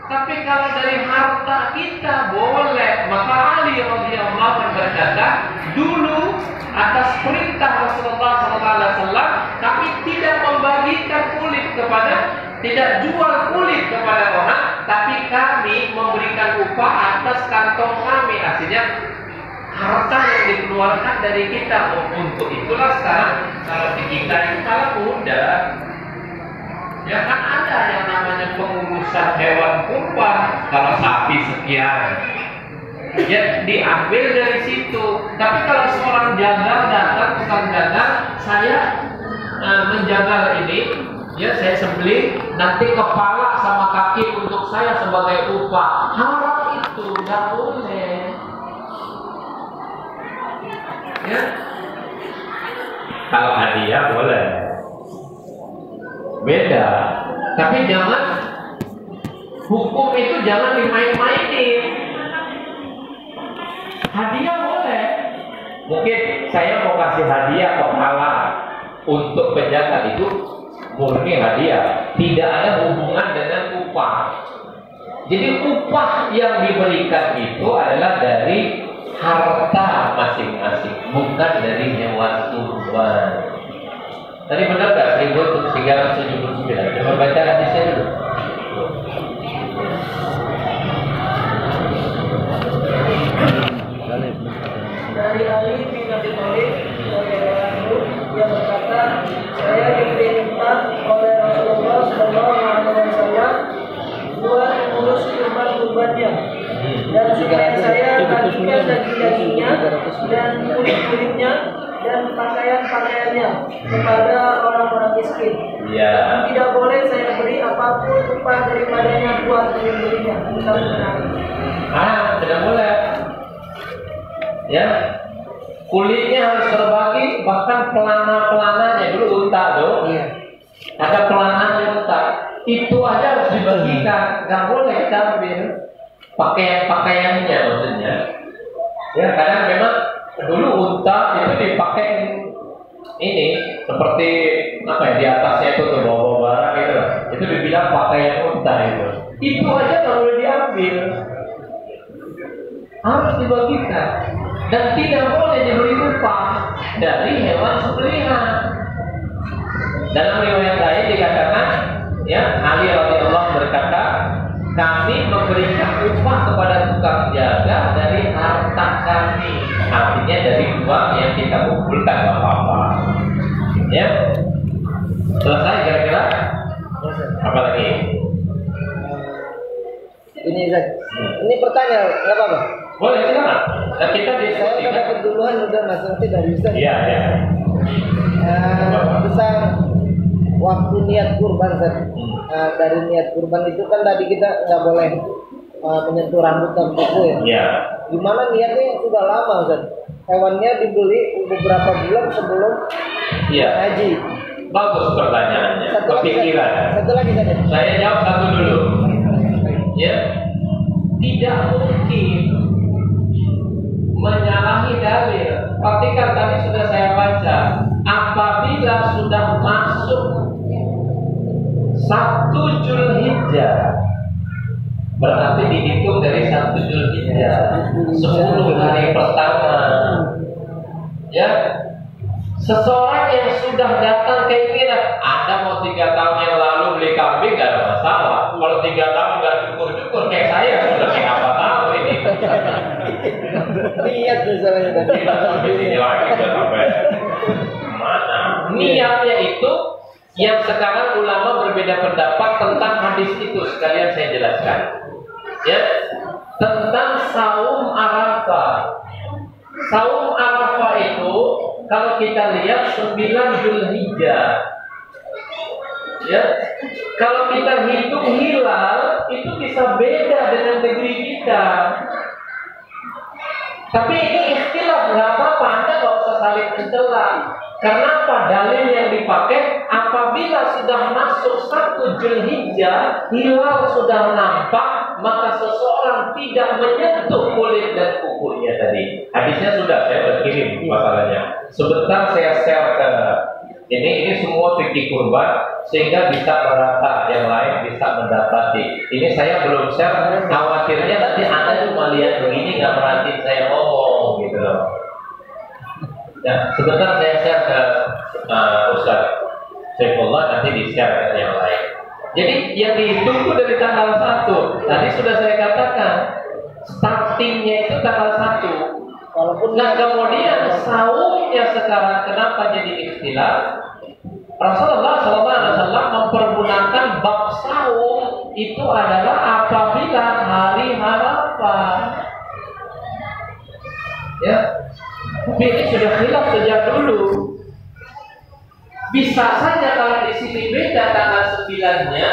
Tapi kalau dari harta kita boleh. Maka Ali radhiyallahu anhu berkata, dulu atas perintah Rasulullah SAW, kami tidak membagikan kulit tidak jual kulit kepada orang, tapi kami memberikan upah atas kantong kami. Artinya harta yang dikeluarkan dari kita. Untuk itulah sekarang kalau di kita itu kalau muda, ya kan ada yang namanya pengurusan hewan kurban. Kalau sapi sekian, ya diambil dari situ. Tapi kalau seorang jagal datang, tukang jagal, saya menjagal ini, ya saya sembelih, nanti kepala sama kaki untuk saya sebagai upah. Haram itu, nggak boleh. Ya, kalau hadiah boleh, beda. Tapi jangan, hukum itu jangan dimain-mainin. Hadiah boleh. Mungkin saya mau kasih hadiah kepala untuk penjaga, itu murni hadiah, tidak ada hubungan dengan upah. Jadi upah yang diberikan itu adalah dari harta masing-masing, bukan dari hewan kurban. Tadi benar gak? 1379. Coba baca hadisnya dulu. Dari Ali bin Abi Thalib yang berkata, saya diperintah oleh Rasulullah SAW buat mengurus kurban-kurbannya, dan supaya saya bagikan daging-dagingnya dan kulit-kulitnya dan pakaian-pakaiannya kepada orang-orang miskin. Ya. Tidak boleh saya beri apapun upah daripadanya buat membelinya. Tidak boleh. Ya, kulitnya harus terbagi, bahkan pelana-pelananya dulu unta tuh. Iya. Ada pelananya unta, itu aja harus dibagikan. Nggak boleh kita ambil pakaiannya maksudnya. Ya, kadang memang dulu unta itu dipakai ini seperti apa ya, di atasnya itu tuh bawa barang gitu loh. Itu dibilang pakaian unta itu. Itu aja nggak boleh diambil, harus dibagikan. Dan tidak boleh diberi upah dari hewan sembelihan. Dalam riwayat lain dikatakan, ya, Ali radhiyallahu berkata, kami memberikan upah kepada tukang jaga dari harta kami. Artinya dari uang yang kita kumpulkan, apa-apa. Ya, selesai kira-kira? Apa lagi? Ini Zak. Ini pertanyaan, nggak apa-apa? Boleh, silakan. Dan kita Saya udah dapat duluan, udah Mas, nanti dari Ustaz. Iya, ya. Tentang waktu niat kurban, Zak. Dari niat kurban itu kan tadi kita nggak boleh menyentuh rambut dan kuku ya. Iya. Gimana niatnya yang sudah lama, Zak? Hewannya dibeli beberapa bulan sebelum haji. Bagus pertanyaannya. Kepikiran. Satu lagi saja. Saya jawab satu dulu. Ya, tidak mungkin menyalahi dalil. Perhatikan tadi sudah saya baca. Apabila sudah masuk 1 Zulhijjah, berarti dihitung dari 1 Zulhijjah, 10 hari pertama. Ya, seseorang yang sudah datang keinginan, Anda mau 3 tahun yang lalu beli kambing, gak ada masalah. Kalau 3 tahun gak cukur-cukur kayak saya, sudah kayak apa tahu ini. Niat misalnya tadi. Ini lagi sudah sampai mana? Niatnya itu yang sekarang ulama berbeda pendapat tentang hadis itu. Sekalian saya jelaskan. Ya, tentang saum Arafah. Saum Arafah itu kalau kita lihat 9 Zulhijjah. Ya, kalau kita hitung hilal itu bisa beda dengan negeri kita. Tapi ini ikhtilaf, nggak apa-apa, Anda nggak usah saling mencela. Karena apa? Dalil yang dipakai apabila sudah masuk 1 Zulhijjah, hilal sudah nampak, maka seseorang tidak menyentuh kulit dan kukunya tadi. Hadisnya sudah saya berkirim masalahnya. Sebentar saya share ke ini semua fikih kurban sehingga bisa merata, yang lain bisa bisa mendapati. Ini saya belum share, khawatirnya nanti Anda cuma lihat begini nggak perhatiin saya ngomong gitu loh. Ya, sebentar saya share ke Ustaz Saifullah, nanti di share yang lain. Jadi yang ditunggu dari tanggal 1, tadi sudah saya katakan, startingnya itu tanggal 1. Nah kemudian saumnya sekarang kenapa jadi ikhtilaf? Rasulullah SAW mempergunakan bab saum itu adalah apabila hari Arafah. Ya, tapi ini sudah khilaf sejak dulu. Bisa saja kalau di sini beda tanggal 9-nya,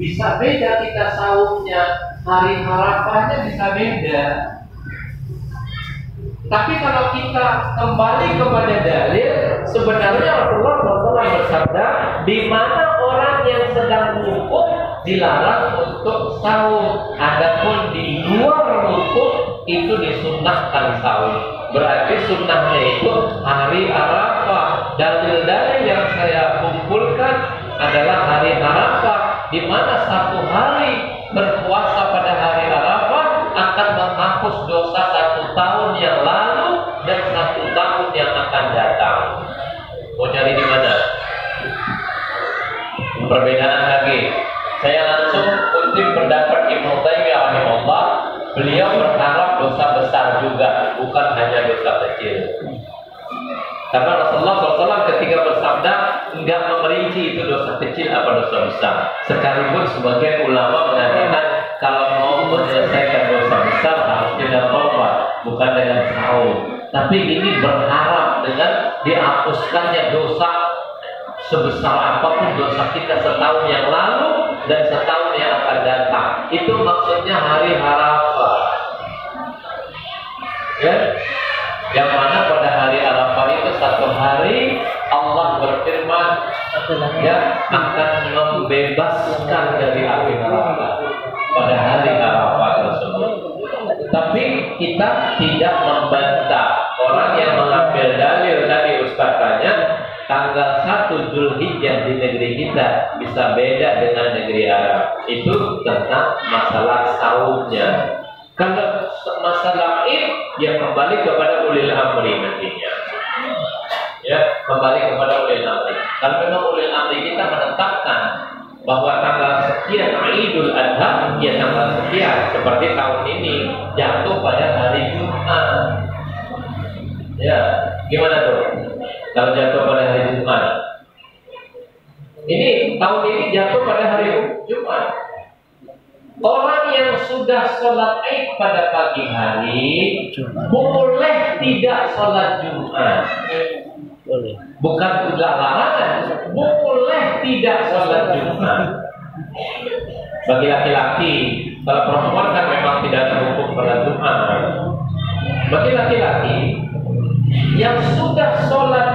bisa beda kita saumnya, hari Arafahnya bisa beda. Tapi kalau kita kembali kepada dalil, sebenarnya Rasulullah SAW bersabda, di mana orang yang sedang wukuf dilarang untuk saum. Adapun di luar wukuf itu disunnahkan saum. Berarti sunnahnya itu hari Arafah. Dalil-dalil yang saya kumpulkan adalah hari Arafah, di mana satu hari berpuasa pada hari Arafah akan menghapus dosa 1 tahun yang lalu dan 1 tahun yang akan datang. Mau cari di mana? Perbedaan lagi. Saya langsung kutip pendapat Ibnu Taimiyah rahimahullah. Beliau berharap dosa besar juga, bukan hanya dosa kecil. Karena Rasulullah SAW ketika bersabda enggak memerinci itu dosa kecil apa dosa besar. Sekalipun sebagian ulama mengatakan kalau mau menyelesaikan dosa besar harus dengan taubat, bukan dengan saum. Tapi ini berharap dengan dihapuskannya dosa sebesar apapun dosa kita setahun yang lalu dan setahun yang akan datang. Itu maksudnya hari Arafah. Ya. Yang mana pada hari Arafah itu satu hari Allah berfirman ya akan membebaskan dari api neraka pada hari Arafah tersebut. Tapi kita tidak membantah orang yang mengambil dalil tadi Ustaz tanya tanggal 1 Zulhijjah di negeri kita bisa beda dengan negeri Arab. Itu tentang masalah saumnya. Kalau masalah Id, ya kembali kepada ulil amri nantinya. Ya, kembali kepada ulil amri. Kalau memang ulil amri kita menetapkan bahwa tanggal sekian Idul Adha, ya tanggal sekian. Seperti tahun ini jatuh pada hari Jumat. Ya, gimana tuh? Kalau jatuh pada hari Jumat. Ini tahun ini jatuh pada hari Jumat. Orang yang sudah sholat Id pada pagi hari boleh tidak sholat Jumat. Boleh. Bukan tidak larangan, boleh tidak sholat Jumat. Bagi laki-laki, kalau perempuan kan memang tidak ada hukum sholat Jumat. Bagi laki-laki yang sudah sholat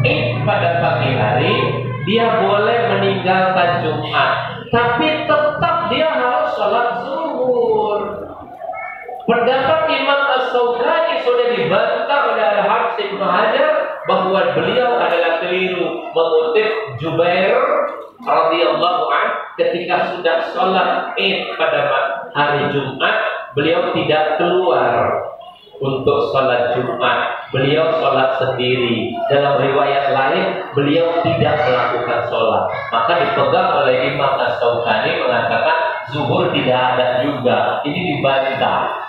Id pada pagi hari, dia boleh meninggalkan Jumat. Tapi tetap dia harus sholat zuhur. Pendapat Imam As-Sawqani sudah dibantah oleh Al-Hafiz Ibnu Hajar bahwa beliau adalah keliru mengutip Jubair radhiyallahu anhu ketika sudah sholat Id pada hari Jumat, beliau tidak keluar untuk sholat Jumat. Beliau sholat sendiri. Dalam riwayat lain, beliau tidak melakukan sholat. Maka dipegang oleh Imam As-Sawqani mengatakan zuhur tidak ada juga. Ini dibantah.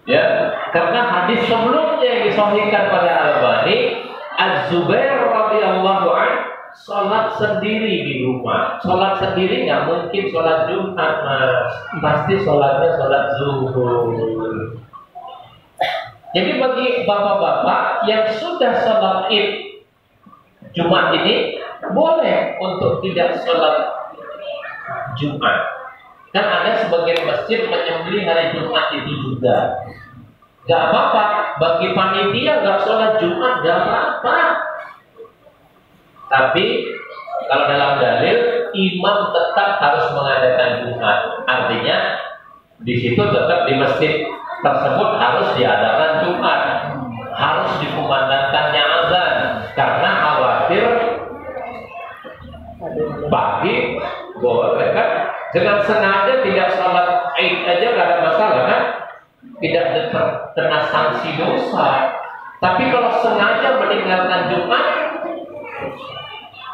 Ya, karena hadis sebelumnya yang disahihkan oleh Al-Albani, Az-Zubair radhiyallahu anhu sholat sendiri di rumah. Sholat sendiri nggak mungkin sholat Jumat, Mas. Pasti sholatnya sholat zuhur. Jadi bagi bapak-bapak yang sudah sholat Id Jumat ini boleh untuk tidak sholat Jumat. Kan ada sebagian masjid menyembelih hari Jumat itu juga. Gak apa-apa. Bagi panitia gak sholat Jumat gak apa-apa. Tapi kalau dalam dalil imam tetap harus mengadakan Jumat. Artinya di situ tetap di masjid tersebut harus diadakan Jumat, harus dikumandangkannya azan, karena khawatir Bagi boleh kan? Dengan sengaja tidak sholat Id aja nggak ada masalah kan? Tidak terkena sanksi dosa. Tapi kalau sengaja meninggalkan Jumat,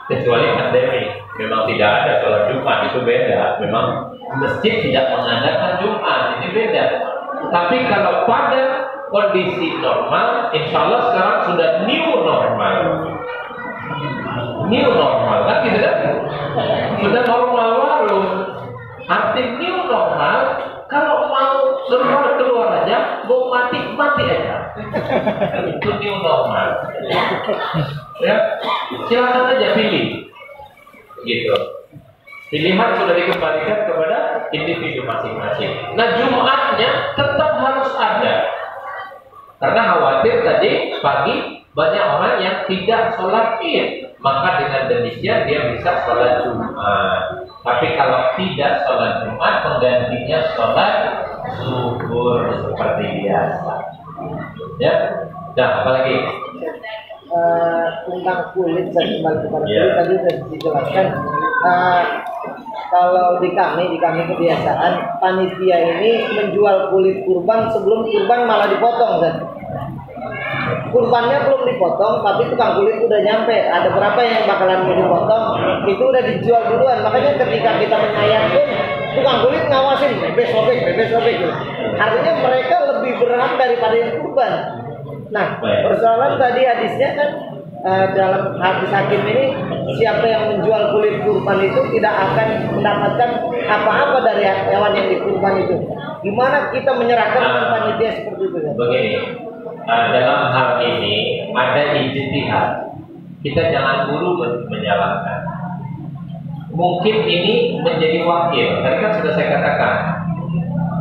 kecuali pandemi, memang tidak ada sholat Jumat, itu beda. Memang masjid tidak mengadakan Jumat, ini beda. Tapi kalau pada kondisi normal, insya Allah sekarang sudah new normal. New normal, kan gitu kan? Sudah normal baru. Arti new normal, kalau mau keluar aja, mau mati aja. Itu new normal. Ya, silakan aja pilih. Gitu. Pilihan sudah dikembalikan kepada individu masing-masing. Nah, Jumatnya tetap harus ada. Karena khawatir tadi pagi banyak orang yang tidak sholat Id. Maka dengan demikian dia bisa sholat Jumat. Tapi kalau tidak sholat Jumat, penggantinya sholat zuhur seperti biasa. Ya, nah apalagi tentang kulit, saya kembali kepada kulit tadi sudah dijelaskan. Kalau di kami kebiasaan panitia ini menjual kulit kurban sebelum kurban malah dipotong kan. Kurbannya belum dipotong, tapi tukang kulit udah nyampe. Ada berapa yang bakalan mau dipotong, itu udah dijual duluan. Makanya ketika kita menyayat pun, tukang kulit ngawasin, bebek sobek gitu. Artinya mereka lebih berhak daripada yang kurban. Nah, persoalan tadi hadisnya kan dalam hadis hakim ini, siapa yang menjual kulit kurban itu tidak akan mendapatkan apa-apa dari hewan yang dikurban itu. Gimana kita menyerahkan panitia seperti itu? Begini. Dalam hal ini ada ijtihad. Kita jangan buru menyalahkan. Mungkin ini menjadi wakil. Tadi kan sudah saya katakan,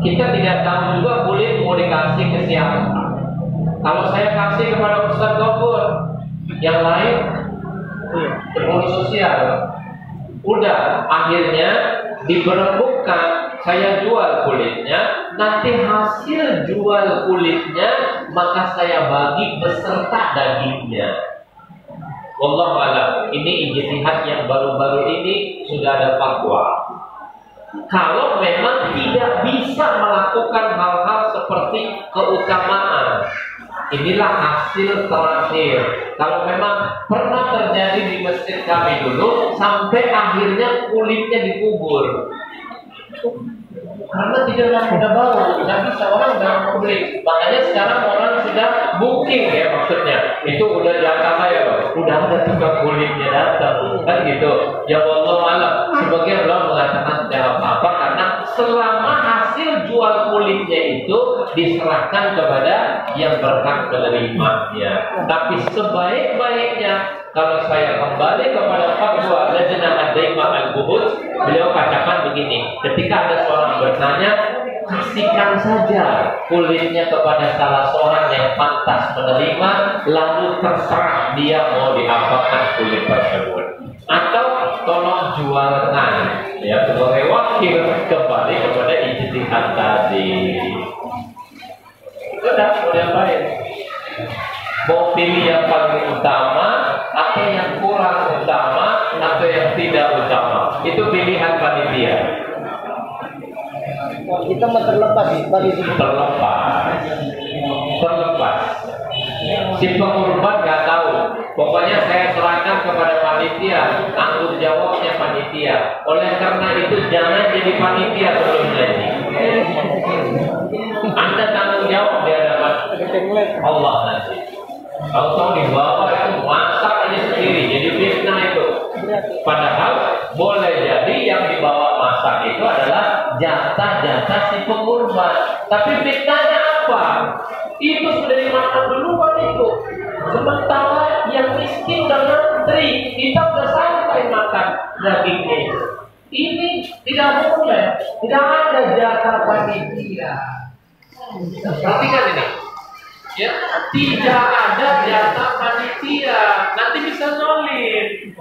kita tidak tahu juga kulit mau dikasih ke siapa. Kalau saya kasih kepada Ustaz Gofur, yang lain pengurus sosial, udah akhirnya diberembukkan. Saya jual kulitnya, nanti hasil jual kulitnya maka saya bagi beserta dagingnya. Wallahu a'lam. Ini ijtihad yang baru-baru ini sudah ada fatwa. Kalau memang tidak bisa melakukan hal-hal seperti keutamaan, inilah hasil terakhir. Kalau memang pernah terjadi di masjid kami dulu, sampai akhirnya kulitnya dikubur. Karena tidak mudah bawa, nggak bisa, orang nggak mau beli. Makanya sekarang orang sudah booking ya, maksudnya itu udah jatah saya loh, udah ada tukang kulitnya datang, kan gitu. Ya Allah malam, sebagian orang mengatakan tidak apa-apa karena selama hasil jual kulitnya itu diserahkan kepada yang berhak menerimanya. Tapi sebaik-baiknya kalau saya kembali kepada fatwa Lajnah Ad-Daimah Al-Buhut, beliau katakan begini, ketika ada seorang bertanya, kasihkan saja kulitnya kepada salah seorang yang pantas menerima, lalu terserah dia mau diapakan kulit tersebut. Atau tolong jualkan, ya, sebagai wakil kembali kepada ijtihad tadi. Sudah, mau diapain? Mau pilih yang paling utama atau yang kurang utama atau yang tidak utama, itu pilihan panitia. Kita mau terlepas bagi terlepas. Si pengurban nggak tahu. Pokoknya saya serahkan kepada panitia, tanggung jawabnya panitia. Oleh karena itu jangan jadi panitia sebelum jadi. Anda tanggung jawab di hadapan Allah nanti. Kalau tahu di bawah itu masak aja sendiri, jadi fitnah itu. Padahal boleh jadi yang dibawa masak itu adalah jatah-jatah si pengurban. Tapi fitnahnya apa? Itu sudah dimakan duluan itu. Sementara yang miskin dan ngantri, kita sudah sampai makan dagingnya itu. Ini tidak boleh, tidak ada jatah panitia. Perhatikan ini. Ya, tidak ada jatah panitia, nanti bisa zolim.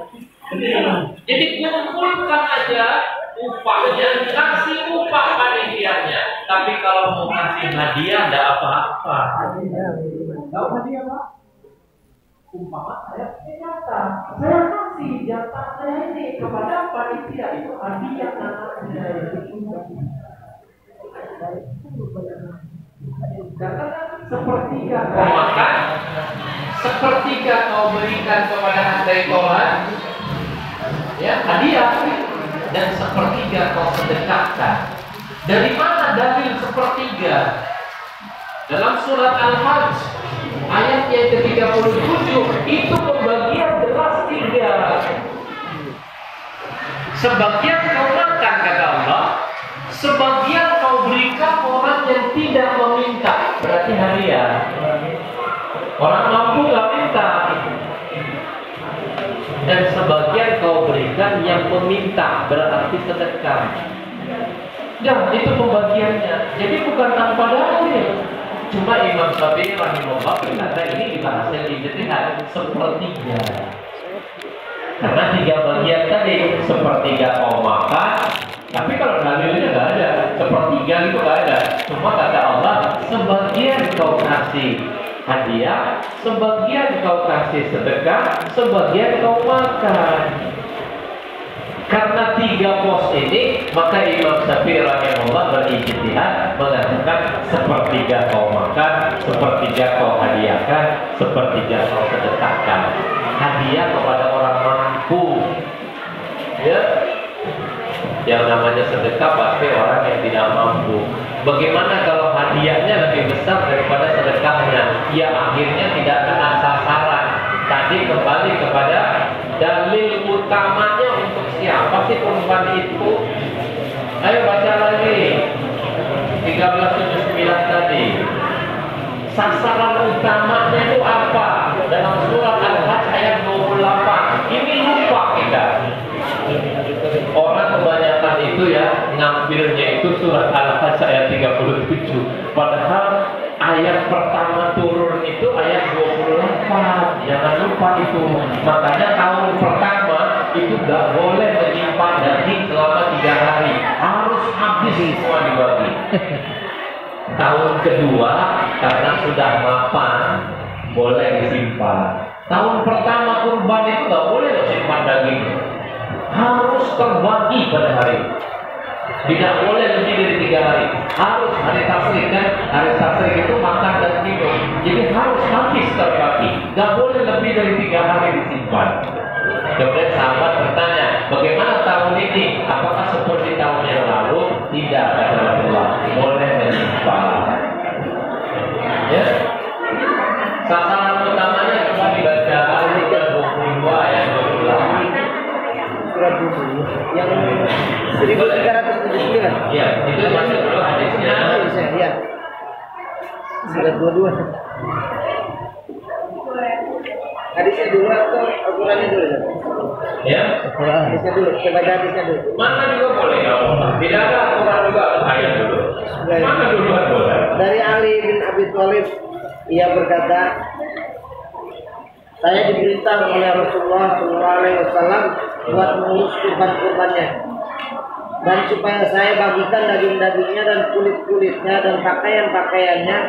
Jadi kumpulkan aja upahnya, kasih upah panitianya. Tapi kalau mau kasih hadiah, tidak apa-apa. Tahu hadiah apa? umpama saya nyata, saya kasih jatah saya ini kepada panitia, itu hadiah anaknya. Karena sepertiga kau makan, sepertiga kau berikan kepada handai tolan, ya hadiah, dan sepertiga kau sedekahkan. Dari mana dalil sepertiga? Dalam surat Al-Hajj ayat yang ke-37 itu pembagian jelas 3. Sebagian kau makan kata Allah, sebagian kau berikan orang yang tidak meminta, berarti hadiah. Orang mampu nggak minta. Dan sebagian kau berikan yang meminta, berarti sedekah. Ya, itu pembagiannya. Jadi bukan tanpa dalil. Cuma Imam Syafi'i rahimahullah berkata ini juga hasil ijtihad sepertiga. Karena 3 bagian tadi, sepertiga kau makan, tapi kalau dalilnya nggak ada, sepertiga itu nggak ada. Cuma kata Allah, sebagian kau kasih hadiah, sebagian kau kasih sedekah, sebagian kau makan. Karena 3 pos ini, maka Imam Syafi'i rahimahullah berijtihad mengatakan sepertiga kau makan, sepertiga kau hadiahkan, sepertiga kau sedekahkan. Hadiah kepada orang mampu, ya. Yang namanya sedekah pasti orang yang tidak mampu. Bagaimana kalau hadiahnya lebih besar daripada sedekahnya? Ya akhirnya tidak kena sasaran. Tadi kembali kepada dalil utamanya untuk siapa sih korban itu? Ayo baca lagi 1379 tadi. Sasaran utamanya itu apa? Dalam surat Al-Hajj ayat 28. Ini lupa kita. Orang kebanyakan itu ya ngambilnya itu surat Al-Hajj ayat 37. Padahal ayat pertama turun itu ayat 28. Jangan lupa itu. Makanya tahun pertama itu gak boleh menyimpan daging selama 3 hari. Harus habis semua dibagi. Tahun kedua karena sudah mapan boleh disimpan. Tahun pertama kurban itu gak boleh simpan daging. Harus terbagi pada hari. Tidak boleh lebih dari 3 hari. Harus hari tasrik kan? Hari tasrik itu makan dan minum. Jadi harus habis terbagi. Gak boleh lebih dari 3 hari disimpan. Kemudian sahabat bertanya, bagaimana tahun ini? Apakah seperti tahun yang lalu? Tidak, kata Rasulullah. Boleh menyimpan. Ya. Sasaran utamanya coba dibaca ayat 22 ayat 28. Surat yang 1379. Iya, itu masuk dulu hadisnya. Iya. Surat 22. Hadisnya dulu atau Al-Qurannya dulu? Ya. Hadisnya dulu. Kita baca hadisnya dulu. Mana juga boleh kalau tidak ada Al-Quran juga ayat dulu. Mana duluan boleh? Dari Ali bin Abi Thalib, ia berkata, saya diperintah oleh Rasulullah SAW buat mengurus kurban-kurbannya, dan supaya saya bagikan daging-dagingnya dan kulit-kulitnya dan pakaian-pakaiannya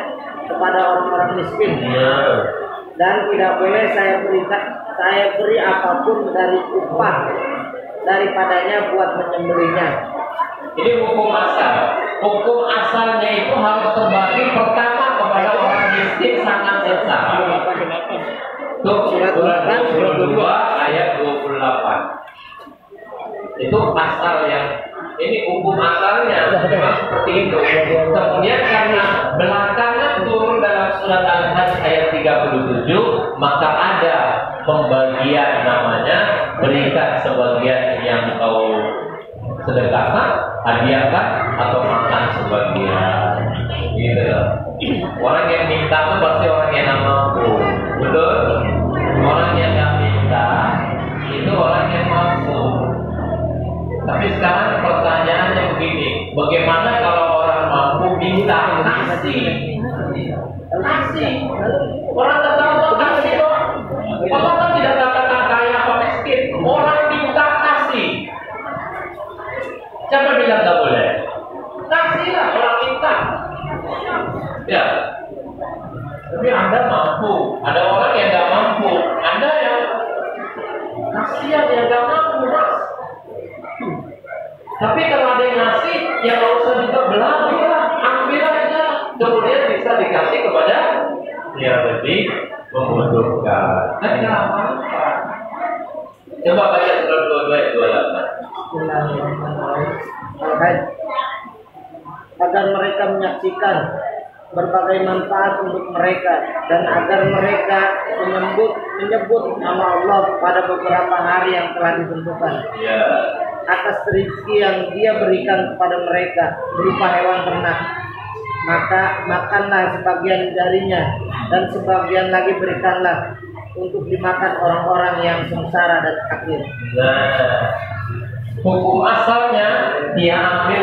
kepada orang-orang miskin. Dan tidak boleh saya beri apapun dari upah daripadanya buat menyembelihnya. Ini hukum asal. Hukum asalnya itu harus terbagi pertama kepada orang miskin sangat sesat. Surat 22 ayat 28. Itu pasal yang ini hukum asalnya memang seperti itu. Kemudian karena belakangan turun dalam surat Al-Hajj ayat 37, maka ada pembagian namanya berikan sebagian yang kau sedekahkan, hadiahkan atau makan sebagian. Gitu loh. Orang yang minta itu pasti orang yang tidak mampu. Betul? Orang yang tidak minta itu orang yang mampu. Tapi sekarang pertanyaannya begini, bagaimana kalau orang mampu minta kasih? Kasih. Orang tak tahu kasih kok. Allah kan tidak katakan kaya apa miskin. Orang minta kasih. Siapa bilang tak boleh? Kasihlah orang minta. Ya. Tapi Anda mampu. Ada orang yang tidak mampu. Tapi kalau ada yang ngasih, ya nggak usah juga belagu lah, ambil aja. Kemudian bisa dikasih kepada yang lebih membutuhkan. Kan nggak apa-apa. Coba baca surat 22 itu Al-Hajj. Agar mereka menyaksikan berbagai manfaat untuk mereka dan agar mereka menyebut nama Allah pada beberapa hari yang telah ditentukan. Ya. Atas rezeki yang Dia berikan kepada mereka berupa hewan ternak, maka makanlah sebagian darinya dan sebagian lagi berikanlah untuk dimakan orang-orang yang sengsara dan fakir. Nah, hukum asalnya dia ambil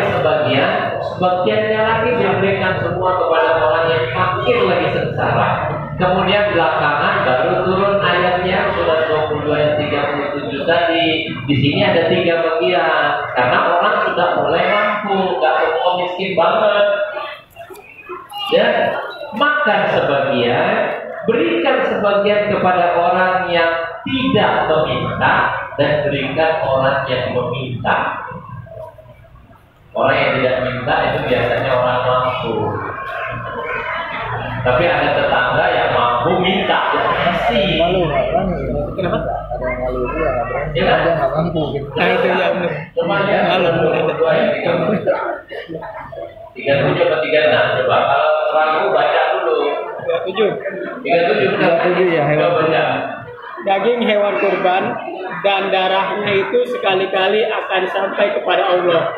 sebagiannya lagi diberikan semua kepada orang yang fakir lagi sengsara. Kemudian belakangan baru turun ayatnya surat 22 ayat 37 tadi. Di sini ada 3 bagian karena orang sudah mulai mampu, nggak semua miskin banget. Ya, makan sebagian, berikan sebagian kepada orang yang tidak meminta dan berikan orang yang meminta. Orang yang tidak minta itu biasanya orang mampu. Tapi ada tetangga yang mampu minta, ya kasih. Kenapa? Ada yang malu dia nggak berani. Ya kan? Dia nggak mampu. Nah itu ya. Coba lihat kalau 22 ya 37 atau 36 coba. Kalau ragu baca dulu. 37 ya hewan kurban. Daging hewan kurban dan darahnya itu sekali-kali akan sampai kepada Allah.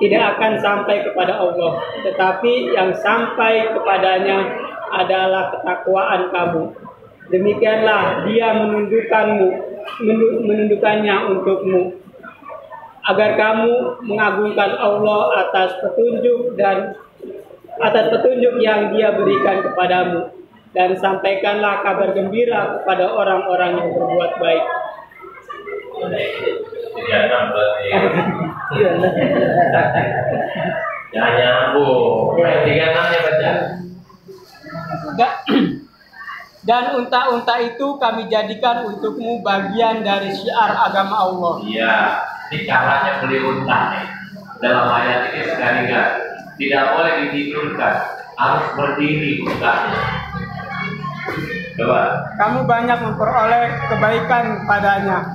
Tidak akan sampai kepada Allah, tetapi yang sampai kepadanya adalah ketakwaan kamu. Demikianlah Dia menundukkannya untukmu, agar kamu mengagungkan Allah atas petunjuk yang Dia berikan kepadamu. Dan sampaikanlah kabar gembira kepada orang-orang yang berbuat baik. Jangan nyambung. 36 ya baca. Dan unta-unta itu kami jadikan untukmu bagian dari syiar agama Allah. Iya, ini caranya beli unta nih. Dalam ayat ini sekali tidak boleh ditidurkan, harus berdiri untanya. Coba. Kamu banyak memperoleh kebaikan padanya,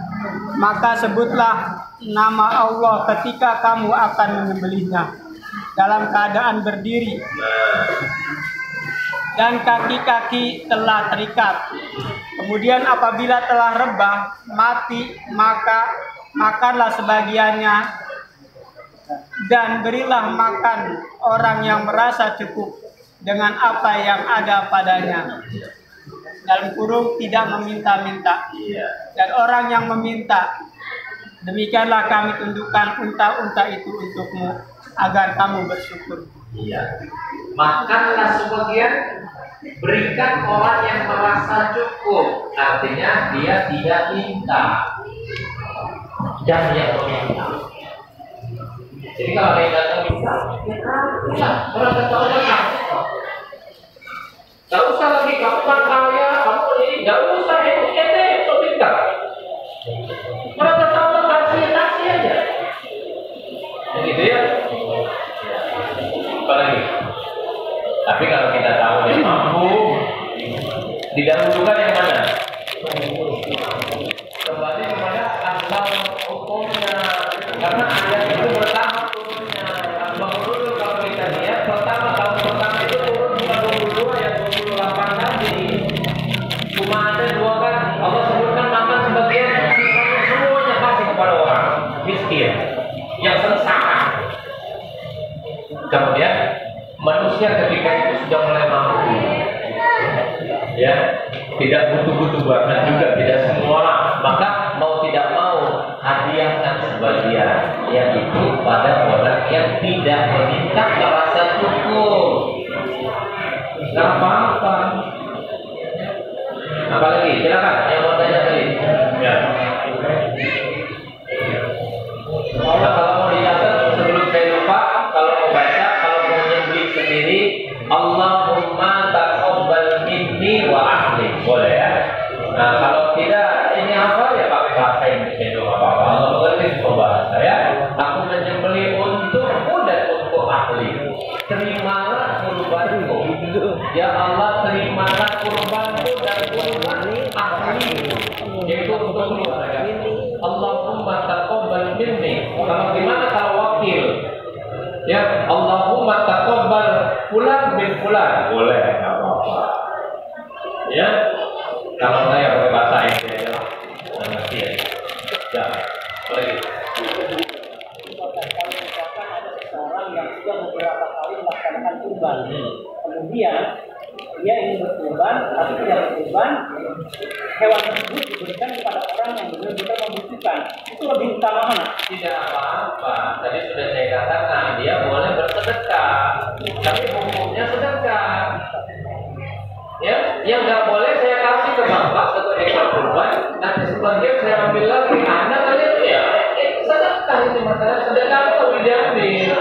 maka sebutlah nama Allah ketika kamu akan menyembelihnya dalam keadaan berdiri dan kaki-kaki telah terikat. Kemudian apabila telah rebah mati, maka makanlah sebagiannya dan berilah makan orang yang merasa cukup dengan apa yang ada padanya. Dalam kurung tidak meminta-minta. Dan orang yang meminta, demikianlah kami tundukkan unta-unta itu untukmu agar kamu bersyukur. Iya. Makanlah sebagian, berikan orang yang merasa cukup. Artinya dia tidak minta dan yang meminta. Jadi kalau ada yang datang minta, ya orang ketawa kasih. Gak usah lagi kamu kan kaya, kamu ini gak usah itu minta. Mereka tahu kasih aja. Begitu ya. Apa lagi? Tapi kalau kita tahu dia mampu, didahulukan yang mana? Kembali kepada asal hukumnya, karena ayat itu bertahap turunnya. Al-Baqarah kalau kita lihat tahun pertama itu turun bukan 22 ya 28 tadi. Cuma ada 2 kali. Allah sebutkan makan sebagian, sisanya semuanya kasih kepada orang miskin yang sengsara. Kemudian manusia ketika itu sudah mulai mampu, ya, tidak butuh-butuh banget juga, tidak semua, maka mau tidak mau hadiahkan sebagian, yaitu pada orang yang tidak meminta merasa cukup. Gak apa-apa. Apalagi, silakan yang mau tanya tadi. Ya. Nah, kalau mau dicatat sebelum saya lupa, kalau mau baca, kalau mau nyebut sendiri, Allahumma taqabbal minni wa ahli, boleh ya. Nah, kalau tidak ini apa ya pakai bahasa Indonesia itu apa-apa. Allah mengerti semua bahasa ya. terimalah kurbanku. Ya Allah, terimalah kurbanku dan kurban ahli, yaitu untuk keluarga. Allahumma taqabbal minni. Kalau gimana kalau wakil? Ya, Allahumma taqabbal fulan bin fulan. Boleh, enggak apa-apa. Ya. Kalau saya pakai bahasa Indonesia lah. Ngerti ya. Ya. Lagi. Kalau misalkan ada seseorang yang sudah beberapa kali melaksanakan kurban, kemudian dia ingin berkurban, tapi tidak berkurban, hewan tersebut diberikan kepada orang yang benar-benar membutuhkan. Itu lebih utama mana? Tidak apa-apa. Tadi sudah saya katakan dia boleh bersedekah, tapi hukumnya sedekah. Ya, yang nggak boleh saya kasih ke bapak satu ekor kurban, nanti sebagian saya ambil lagi. Anda kalian ya, sedekah itu masalah sedekah itu diambil.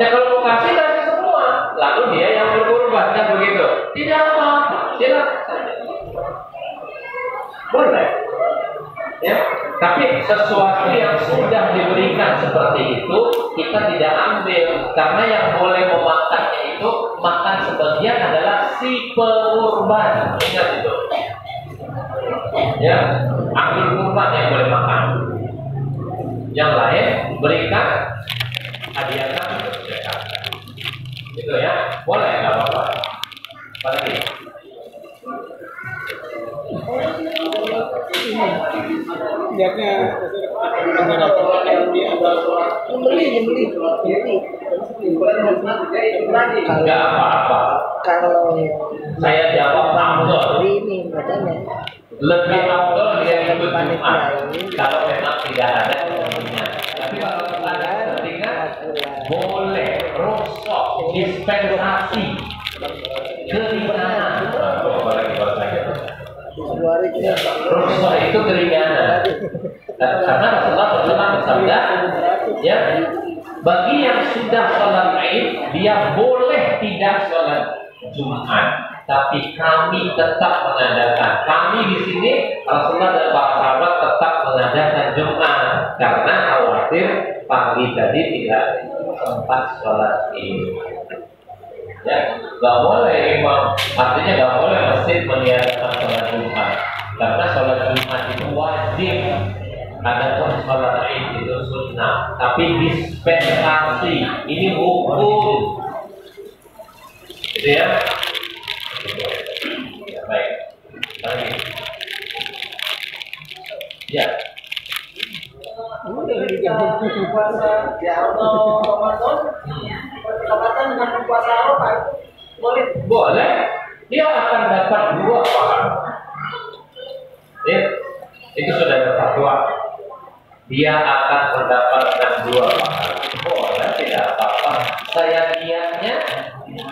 Ya kalau mau kasih semua, lalu dia yang berkurban kan begitu. Tidak apa-apa, silakan. Boleh. Ya, tapi sesuatu yang sudah diberikan seperti itu kita tidak ambil, karena yang boleh memakannya itu makan sebagian adalah si pengurban. Ingat itu. Ya, ambil kurban yang boleh makan. Yang lain berikan hadiahkan untuk sedekah. Itu ya, boleh nggak apa-apa. Apa lagi? Lihatnya Enggak apa-apa. Kalau Saya jawab afdol. ini katanya Lebih afdol dia ikut Jumat kalau memang tidak ada kepentingan. Tapi kalau ada kepentingan boleh rosok dispensasi keringanan. Apa lagi bahasanya? Rosok itu keringanan. Karena Rasulullah SAW bersabda, ya, bagi yang sudah sholat Id dia boleh tidak sholat Jumat, tapi kami tetap mengadakan. Kami di sini Rasulullah dan para sahabat tetap mengadakan Jumat karena khawatir pagi tadi tidak sempat sholat Id. Ya, nggak boleh imam, artinya nggak boleh masjid meniadakan sholat Jumat karena sholat Jumat itu wajib. Adapun sholat Id itu sunnah, tapi dispensasi ini hukum, gitu ya. Ya, baik. Lagi. Ya. Puasa di awal Ramadan, bertepatan dengan puasa Arafah, boleh? Boleh. Dia akan dapat 2 pahala. Ya, itu sudah terfatwa. Dia akan mendapatkan 2 pahala. Boleh, tidak apa-apa. Saya niatnya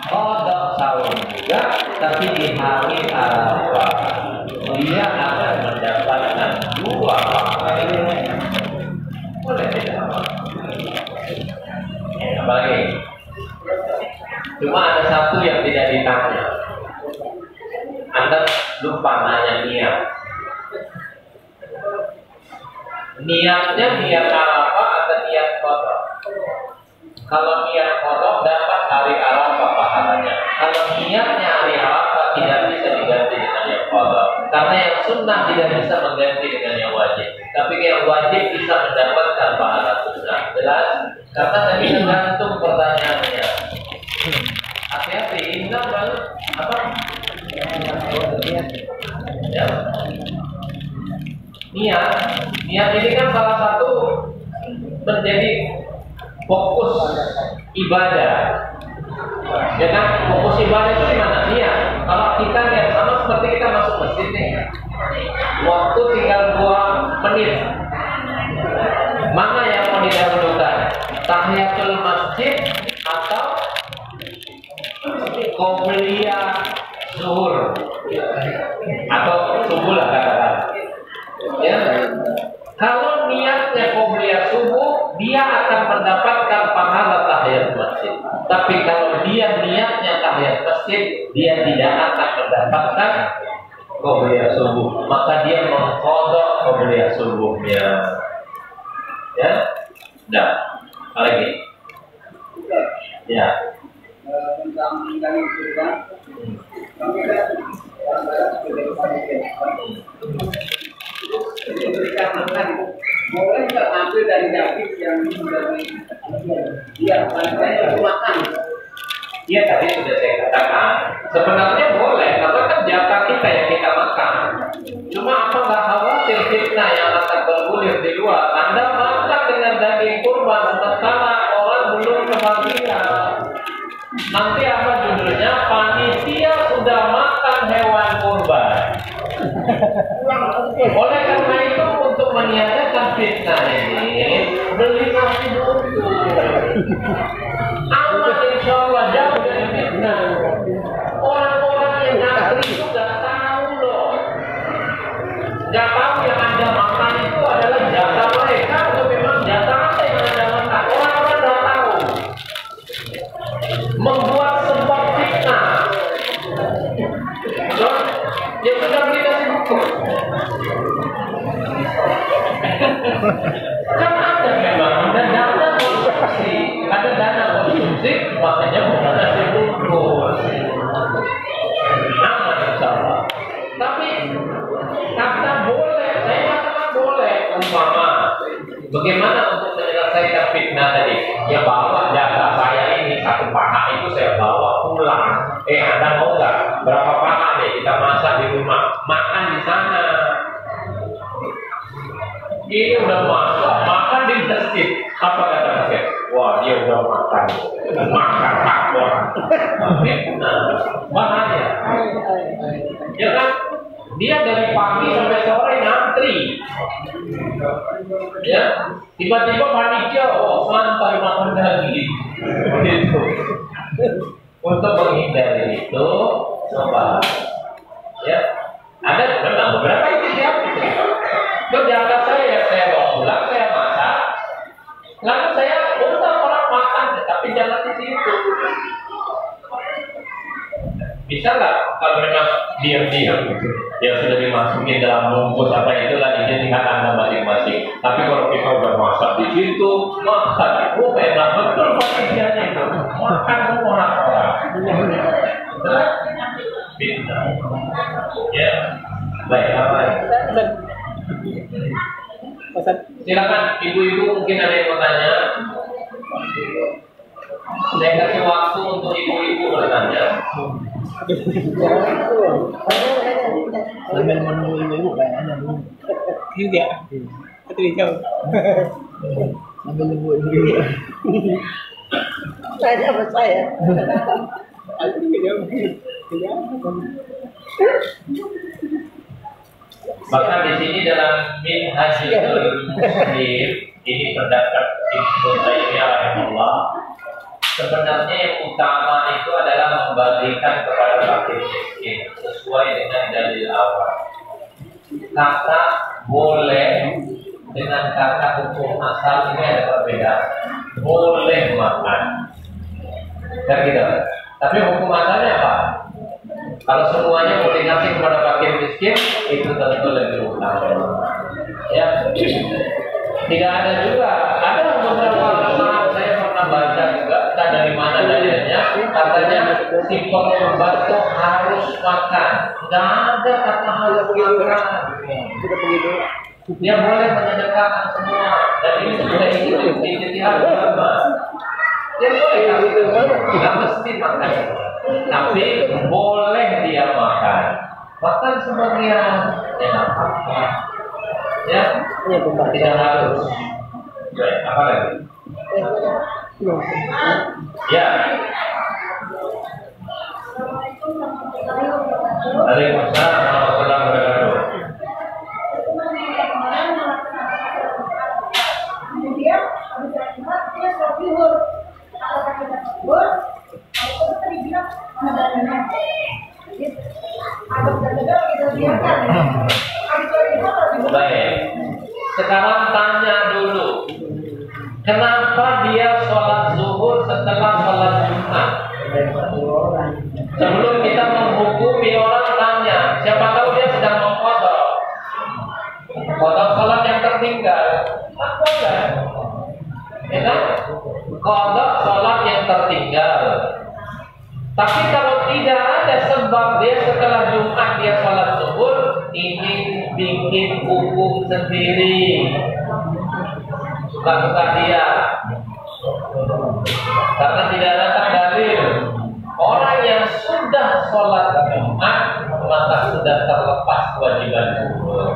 qada sahur juga, tapi di hari Arafah dia akan mendapatkan 2 pahala. Boleh, tidak apa-apa. Apa lagi? Cuma ada satu yang tidak ditanya. Anda lupa nanya niat. Niatnya niat Arafah atau niat qada? Kalau niat qada dapat hari Arafah pahalanya. Kalau niatnya hari Arafah tidak bisa diganti dengan yang qada. Karena yang sunnah tidak bisa mengganti dengan yang wajib. Tapi yang wajib bisa mendapatkan pahala sunnah. Jelas? Karena tadi tergantung pertanyaannya. Hati-hati, ingat baru apa? Ya. Niat ini kan salah satu menjadi fokus ibadah. Ya kan, fokus ibadah itu di mana? Niat. Kalau kita niat sama seperti kita masuk masjid nih, waktu tinggal 2 menit. Mana yang mau didahulukan? Tahiyatul masjid atau qobliyah zuhur atau subuh lah katakan. Ya. Kalau niatnya qobliyah subuh, dia akan mendapatkan pahala tahiyat masjid. Tapi kalau dia niatnya tahiyat masjid, dia tidak akan mendapatkan qobliyah subuh. Maka dia mengqadha qobliyah subuhnya. Ya. Nah, lagi. Ya. Tentang meninggalin kurban, kami kan orang-orang sebagai panitia diberikan makan, boleh nggak ambil dari daging yang dari panitia makan? Iya, tadi sudah saya katakan sebenarnya boleh, karena kan jatah kita yang kita makan. Cuma apa nggak khawatir fitnah yang akan bergulir di luar? Anda makan dengan daging kurban sementara orang belum kebagian. Nanti apa judulnya? Panitia sudah makan hewan kurban. Oleh karena itu untuk meniadakan fitnah ini, beli nasi dulu. Aman insya Allah, jauh dari fitnah. Orang-orang yang ngantri itu gak tahu loh. Gak tahu yang Anda makan itu adalah jatah mereka atau memang jatah Anda yang Anda makan. Orang-orang gak tahu. Membuat sebuah fitnah. Loh, dia sudah beli nasi bungkus. Kan ada memang, ada dana konsumsi, makanya bukan nasi bungkus. Aman insyaallah. Tapi kata boleh, saya katakan boleh umpama. Bagaimana untuk menyelesaikan fitnah tadi? Ya bawa jatah saya ini satu paha itu saya bawa pulang. Anda mau nggak? Berapa paha nih kita masak di rumah? Makan di sana. Ini udah makan di masjid. Apa kata masjid? Wah, dia udah makan takwa. Bahaya. Ya kan? Dia dari pagi sampai sore ngantri. Ya, tiba-tiba panitia, oh santai makan lagi. Gitu. Untuk menghindari itu, coba. Ya, ada memang beberapa itu siapa? Berjaga saya bawa pulang, saya masak. Lalu saya undang orang makan, tapi jangan di situ. Bisa nggak kalau memang diam-diam yang sudah dimasukin dalam bungkus apa itulah identitas Anda masing-masing. Tapi kalau kita udah masak di situ, makan, enak betul panitianya itu. Makan orang-orang. Fitnah. Ya, baik apa lagi? Silakan ibu-ibu, mungkin ada yang mau tanya. Saya kasih waktu untuk ibu-ibu bertanya. Sambil menunggu ibu-ibu kayaknya dulu. Tidak. Itu jauh. Sambil nunggu ibu-ibu. Tanya apa saya? Bahkan di sini dalam Minhajul Muslim ini terdapat Ibnu Taimiyah rahimahullah. Sebenarnya yang utama itu adalah membagikan kepada fakir miskin sesuai dengan dalil awal. Kata boleh dengan kata hukum asal ini ada perbedaan. Boleh makan, kan gitu. Tapi hukum asalnya apa? Kalau semuanya mau dikasih kepada fakir miskin, itu tentu lebih utama. Ya, tidak ada juga. Ada beberapa saat saya pernah baca juga, entah dari mana dalilnya, katanya si pengorban itu harus makan. Tidak ada kata harus makan. Dia boleh menyedekahkan semua, dan ini sudah ijtihad ulama. Dia boleh itu, tidak mesti makan. Tapi boleh dia makan. Makan sebagian, ya apa-apa. Ya, tidak harus. Baik, apa lagi? Ya. Waalaikumsalam warahmatullahi wabarakatuh. Kemudian dia sobihur. Kalau kita sobihur, kalau tadi bilang nadanya. Ada benar-benar kita biarkan. Baik. Sekarang tanya dulu. Kenapa dia sholat zuhur setelah sholat Jumat? Sebelum kita menghukumi orang tanya, siapa tahu dia sedang mengqadha. Qadha sholat yang tertinggal. Tak boleh. Ya kan? qada sholat yang tertinggal. Tapi kalau tidak ada sebab dia setelah Jumat dia sholat zuhur, ini bikin hukum sendiri. Suka-suka dia. Karena tidak ada dalil. Orang yang sudah sholat Jumat maka sudah terlepas kewajiban zuhur.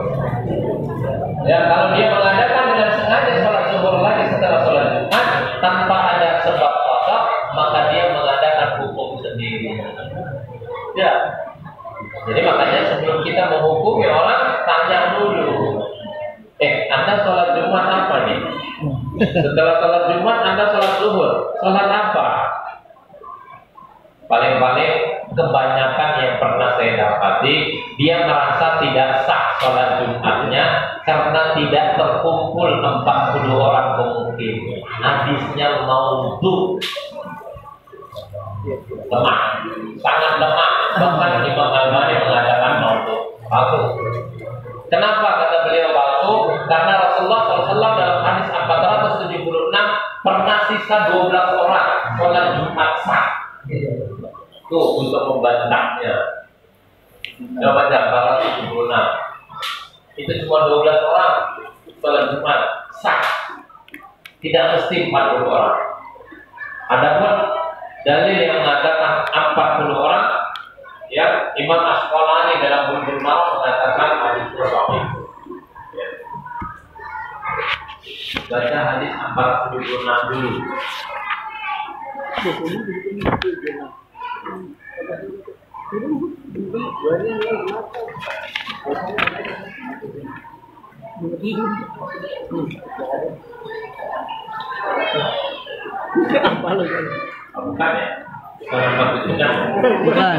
Ya, kalau dia mengadakan dengan sengaja sholat zuhur lagi setelah sholat Jumat tanpa ada sebab qada, maka dia mengadakan hukum sendiri. Ya. Jadi makanya sebelum kita menghukumi orang, tanya dulu. Anda sholat Jumat apa nih? Setelah sholat Jumat Anda sholat zuhur, sholat apa? Paling-paling kebanyakan yang pernah saya dapati, dia merasa tidak sah sholat Jumatnya karena tidak terkumpul 40 orang pemukим. Hadisnya maudhu, lemah, sangat lemah. Bahkan Imam Al-Albani mengatakan maudhu, palsu. Kenapa kata beliau palsu? Karena Rasulullah SAW dalam hadis 476 pernah sisa 12 orang sholat Jumat sah. Tuh untuk membantahnya. Coba baca 476. Itu cuma 12 orang sholat Jumat sah. Tidak mesti 40 orang. Adapun dalil yang mengatakan 40 orang, ya, Imam Asqalani dalam Bulughul Maram mengatakan hadis sahih. Ya. Baca hadis 476 dulu. Bukan ya? Bukan.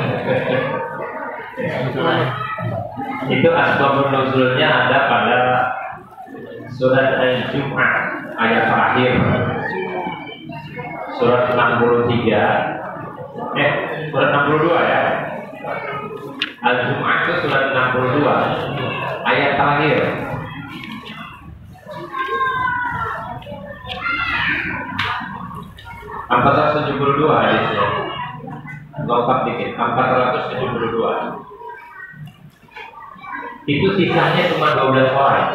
Itu asbabun nuzulnya ada pada surat Al-Jum'ah ayat terakhir. Surat 63. Surat 62 ya. Al-Jum'ah itu surat 62 ayat terakhir. Empat 472 hadisnya. Lengkap dikit. 472. Itu sisanya cuma 12 orang.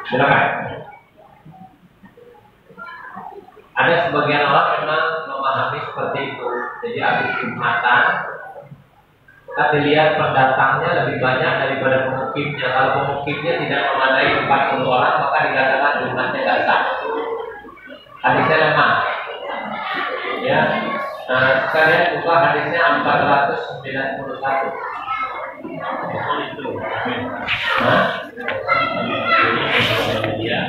Silakan. Ada sebagian orang memang memahami seperti itu. Jadi habis Jumatan, kita dilihat pendatangnya lebih banyak daripada pemukimnya. Kalau pemukimnya tidak memadai 40 orang, maka dikatakan Jumatnya tidak sah. Hadisnya lemah. Ya. Nah, sekalian buka hadisnya 491. Itu. Nah, ya.